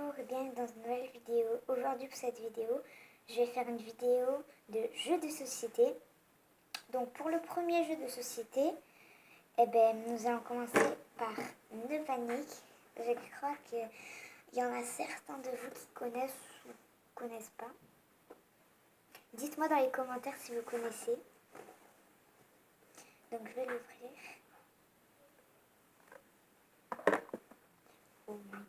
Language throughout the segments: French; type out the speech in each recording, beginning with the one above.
Bonjour et bienvenue dans une nouvelle vidéo. Aujourd'hui pour cette vidéo, je vais faire une vidéo de jeux de société. Donc pour le premier jeu de société, nous allons commencer par Ne Panique. Je crois qu'il y en a certains de vous qui connaissent ou ne connaissent pas. Dites-moi dans les commentaires si vous connaissez. Donc je vais l'ouvrir. Oh my god.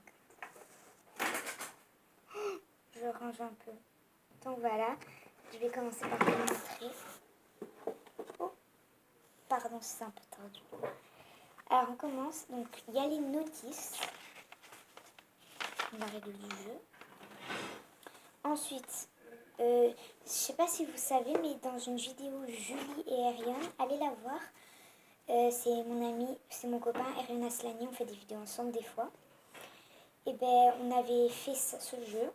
Je range un peu. Donc voilà, je vais commencer par vous montrer. Oh, pardon, c'est un peu tordu. Alors on commence. Donc il y a les notices, la règle du jeu. Ensuite, je sais pas si vous savez, mais dans une vidéo Julie et Ariane, allez la voir. C'est mon ami, c'est mon copain Ariane Aslani, on fait des vidéos ensemble des fois. Et on avait fait ce jeu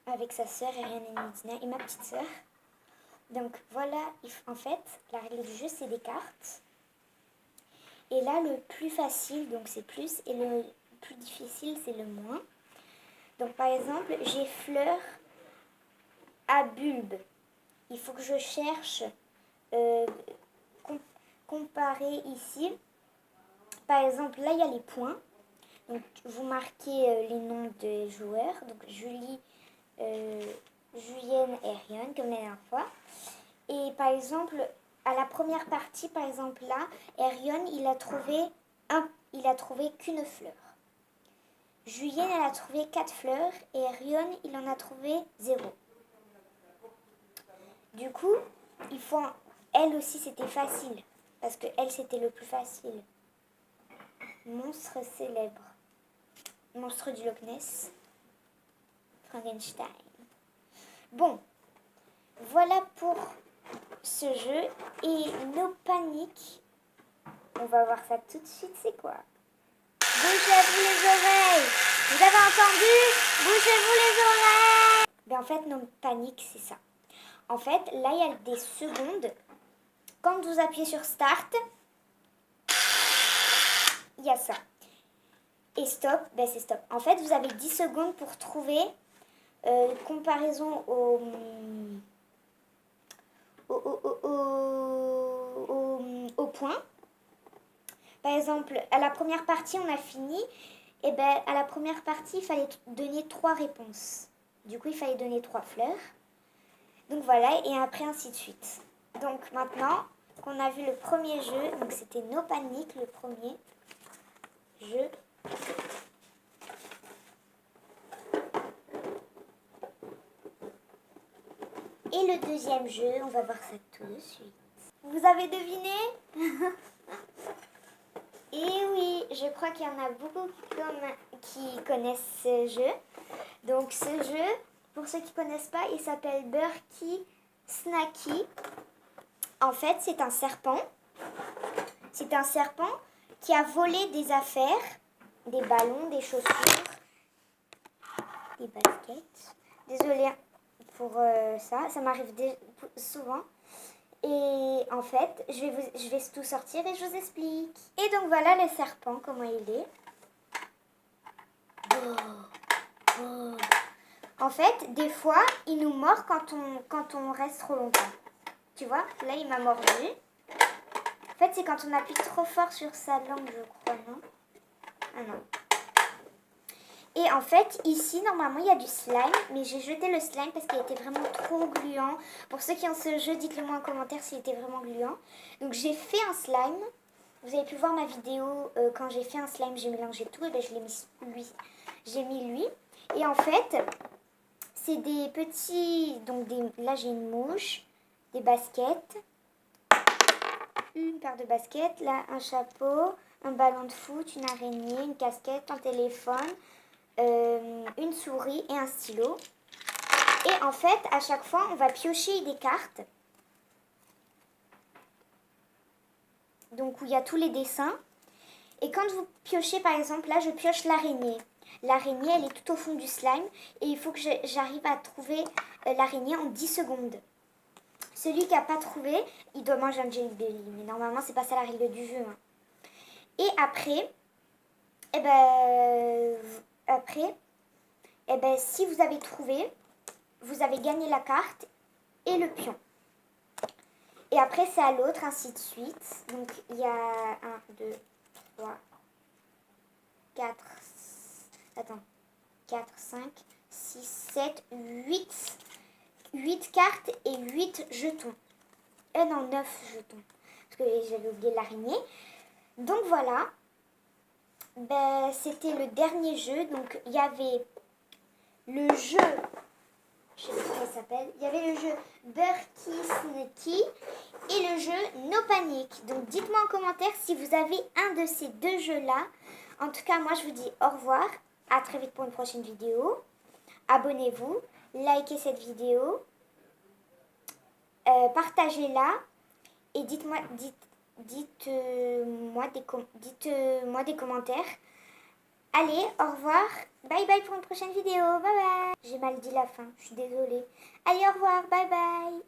avec sa sœur Ariane et Medina et ma petite sœur. Donc voilà, en fait, la règle du jeu, c'est des cartes. Et là, le plus facile, donc c'est plus, et le plus difficile, c'est le moins. Donc par exemple, j'ai fleur à bulbe. Il faut que je cherche, comparer ici. Par exemple, là, il y a les points. Donc vous marquez les noms des joueurs. Donc Julie, Julienne et Ariane, comme la dernière fois. Et par exemple, à la première partie, par exemple là, Ariane, il a trouvé qu'une fleur. Julienne, elle a trouvé 4 fleurs et Ariane, il en a trouvé 0. Du coup, elle aussi, c'était facile parce que elle, c'était le plus facile. Monstre célèbre. Monstre du Loch Ness. Frankenstein. Bon, voilà pour ce jeu. Et No Panique, on va voir ça tout de suite, c'est quoi? Bougez-vous les oreilles! Vous avez entendu? Bougez-vous les oreilles! En fait, No Panique, c'est ça. En fait, là, il y a des secondes. Quand vous appuyez sur Start, il y a ça. Et Stop, c'est Stop. En fait, vous avez 10 secondes pour trouver comparaison au point. Par exemple, à la première partie, on a fini. Et à la première partie, il fallait donner 3 réponses. Du coup, il fallait donner 3 fleurs. Donc voilà, et après, ainsi de suite. Donc maintenant qu'on a vu le premier jeu, donc c'était No Panique, le premier jeu. Et le deuxième jeu, on va voir ça tout de suite. Vous avez deviné? Et oui, je crois qu'il y en a beaucoup qui connaissent ce jeu. Donc ce jeu, pour ceux qui ne connaissent pas, il s'appelle Berky Snacky. En fait, c'est un serpent. C'est un serpent qui a volé des affaires, des ballons, des chaussures, des baskets. Désolée pour ça m'arrive souvent. Et en fait, je vais tout sortir et je vous explique. Et donc voilà le serpent, comment il est. En fait, des fois, il nous mord quand on reste trop longtemps. Tu vois, là, il m'a mordu. En fait, c'est quand on appuie trop fort sur sa langue, je crois, non? Ah non. Et en fait, ici, normalement, il y a du slime. Mais j'ai jeté le slime parce qu'il était vraiment trop gluant. Pour ceux qui ont ce jeu, dites-le moi en commentaire s'il était vraiment gluant. Donc, j'ai fait un slime. Vous avez pu voir ma vidéo. Quand j'ai fait un slime, j'ai mélangé tout. Et j'ai mis lui. Et en fait, c'est des petits... Donc, là, j'ai une mouche, des baskets. Une paire de baskets. Là, un chapeau, un ballon de foot, une araignée, une casquette, un téléphone. Une souris et un stylo. Et en fait, à chaque fois, on va piocher des cartes. Donc, où il y a tous les dessins. Et quand vous piochez, par exemple, là, je pioche l'araignée. L'araignée, elle est tout au fond du slime. Et il faut que j'arrive à trouver l'araignée en 10 secondes. Celui qui n'a pas trouvé, il doit manger un jelly belly. Mais normalement, c'est pas ça la règle du jeu. Hein. Et après, Et ben si vous avez trouvé, vous avez gagné la carte et le pion. Et après c'est à l'autre, ainsi de suite. Donc il y a 1, 2, 3, 4, attends, 4, 5, 6, 7, 8. 8 cartes et 8 jetons. Non, 9 jetons. Parce que j'avais oublié l'araignée. Donc voilà. Ben, c'était le dernier jeu. Donc il y avait le jeu, je sais pas comment ça s'appelle. Il y avait le jeu Berkey Sneaky et le jeu No Panic. Donc dites-moi en commentaire si vous avez un de ces deux jeux-là. En tout cas, moi je vous dis au revoir. À très vite pour une prochaine vidéo. Abonnez-vous, likez cette vidéo, partagez-la et dites-moi des commentaires. Allez, au revoir. Bye bye pour une prochaine vidéo. Bye bye. J'ai mal dit la fin, je suis désolée. Allez, au revoir. Bye bye.